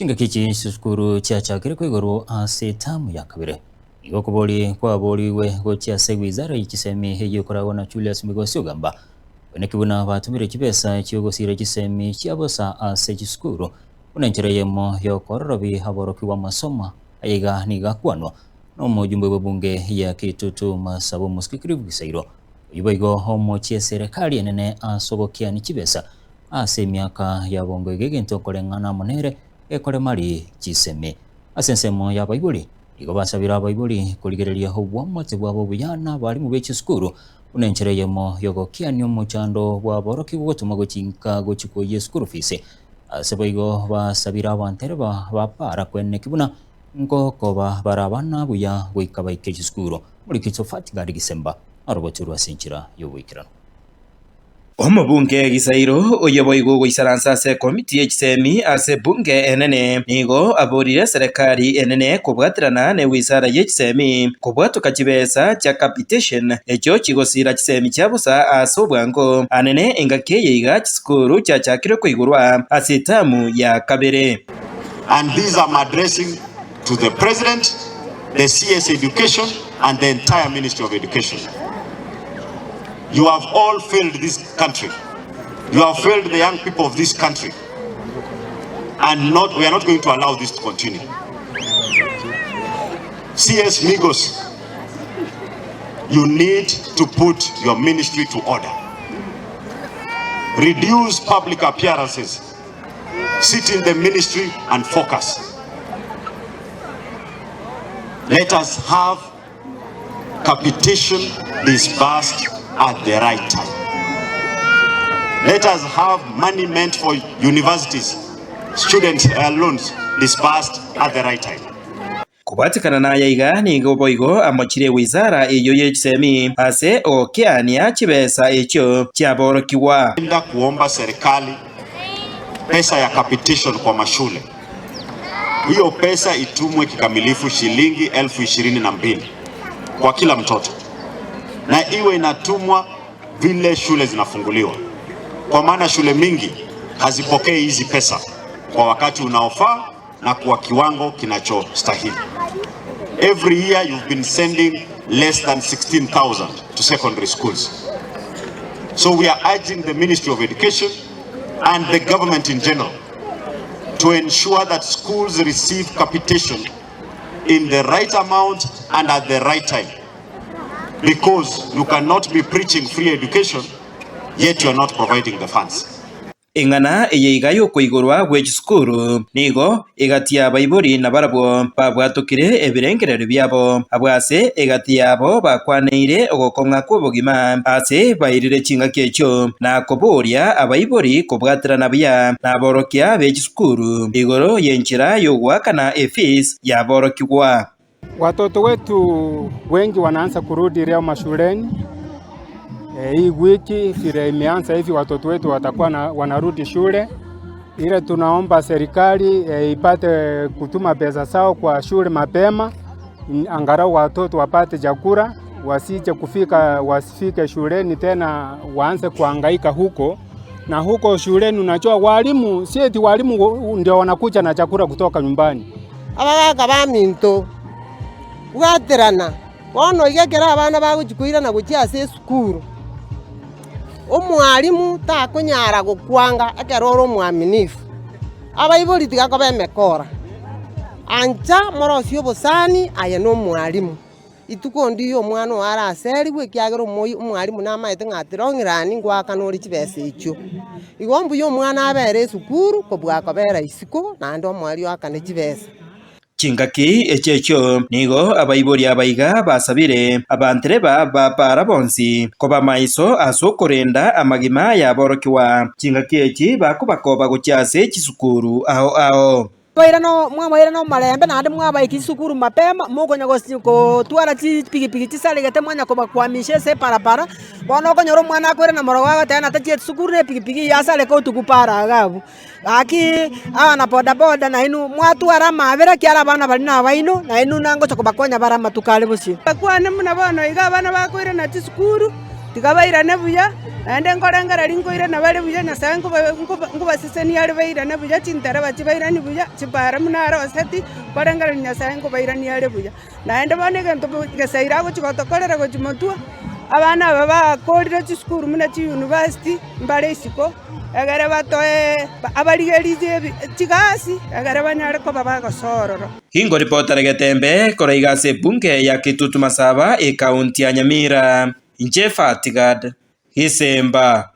Kingakichi sukuru chachakire kwiguru ase tamu ya kabire. Igo kubori kwa boriwe gocha segwizara ikisemi heyo korago na Julius Migosi ugamba. Wenekibuna batumire kibesa cyogosire kisemi cyabosa ase kisukuru. Unenchereyemo yo kororobi haboroki wa masoma ayiga niga kwano. No mujumbe w'ebunge ya Kitutu Masabo Musikirivu Gisairo. Ibo homo chie serikali enene asobokia ni kibesa. Ase miaka ya bongo igegento korengana monere ekore mari chiseme asensemo ya baibuli igo basabira baibuli kurigereria obwamate bwabo buyana bari mu b'ekisukuru unenchereyemo yogokianyo muchando bwa boroki gutuma guchinka guchiko yesukuru fise asebo igo basabira abantere bapara kwene kibuna ngo koba barabana buya gwikaba ikekisukuru muri kitofati gari gisemba aroboturwa sinchira yobwikirano. Omubunge Gisairo oyoboigo goisaransa se komiti ekisemi ase bunge enene nigo aborire serikali enene kubwatirana ne wizara y'ekisemi kubwatuka kibesa kya capitation ekyo kigosira kisemi kyabusa ase obwango anene engakeye iga kisukuru kyachakire kwigurwa ase tamu ya kabere. And these I'm addressing to the president, the CS Education and the entire Ministry of Education. You have all failed this country. You have failed the young people of this country. And we are not going to allow this to continue. CS Migos, you need to put your ministry to order. Reduce public appearances. Sit in the ministry and focus. Let us have capitation disbursed at the right time. Let us have money meant for universities, student loans disbursed at the right time. Kubatikana na yaiga nigo boigo amachire wizara iyo y'ekisemi ase okeania kibesa ekyo kyaborokiwa. Nda kuomba serikali pesa ya capitation kwa mashule. Hiyo pesa itumwe kikamilifu shilingi 22,000 kwa kila mtoto. Na iwe inatumwa vile shule zinafunguliwa, kwa maana shule mingi hazipokei hizi pesa kwa wakati unaofaa na kwa kiwango kinachostahili. Every year you've been sending less than 16,000 to secondary schools. So we are urging the Ministry of Education and the government in general to ensure that schools receive capitation in the right amount and at the right time. Because you cannot be preaching free education, yet you are not providing the funds. Ingana eyeiga yokoigurwa gw'ekisukuru nigo egatia baibori na barabo babwatukire ebirengerero byabo abwase egatia abo bakwaneire ogokonga kw'obogima ase bairire chingaki ekyo na koboria abaibori kubwatirana bya naborokia b'ekisukuru igoro yenchira yogwakana efees yaborokigwa. Watoto wetu wengi wanaanza kurudi leo mashuleni. Hii wiki vile imeanza hivi watoto wetu watakuwa wanarudi shule. Ile tunaomba serikali ipate kutuma pesa zao kwa shule mapema, angalau watoto wapate chakula, wasifike shuleni tena waanze kuhangaika huko. Na huko shuleni unajua walimu, si eti walimu ndio wanakuja na chakula kutoka nyumbani. Abaga baminto waterana wono igekera abana bagujikuira na gukia ase sukuru. Omwalimu takunyara gukwanga akeroro mwaminifu. Abaibori tigakobe mekora. Anja morosio bosani aye no mwalimu. Ituko ndiyo mwana wara aseri gwe kyagero mwalimu na maite ngatirongirani ngwaka no rikibese icho. Igombu yo mwana abere sukuru ko bwakobera isiko na ndo mwali akane kibese. Chingaki ekyo nigo abaibori abaiga basabire abantereba bapara bonsi koba maiso asokorenda amagima yaborokiwa chingaki eki bakubakoba gukyase kisukuru aho mwamaira no marembe na andi mwabaye kisukuru mapema mugonya gosiko twara pigipigi tisalegete mwanya koba kwamishe se parapara bono konyoro mwana akwere na moroga tena tachi sukuru ne pigipigi yasale ko tukupara agabu aki ana boda boda na inu mwatwara mabera kyara bana bali na baino na inu nango chokoba konya bara matukale busi bakwane muna bono iga bana bakwere na sukuru tigabaira nebuya naende nkorengera rinkoire na bari buya nyasaye nkubaseseni ari baira na buya chintara bachibaira ni buya chipara munara oseti korengera nyasaye nkubaira ni ari buya naende bone gento gesaira go chigotokorera go chimotua abana baba korire chisukuru muna chi university mbare isiko egere batoe abarigerize chigasi egere banyare ko baba gosororo Hingo ripota Getembe koraigase bunge ya Kitutu Masaba e kaunti ya Nyamira Injefa Tigad Hisemba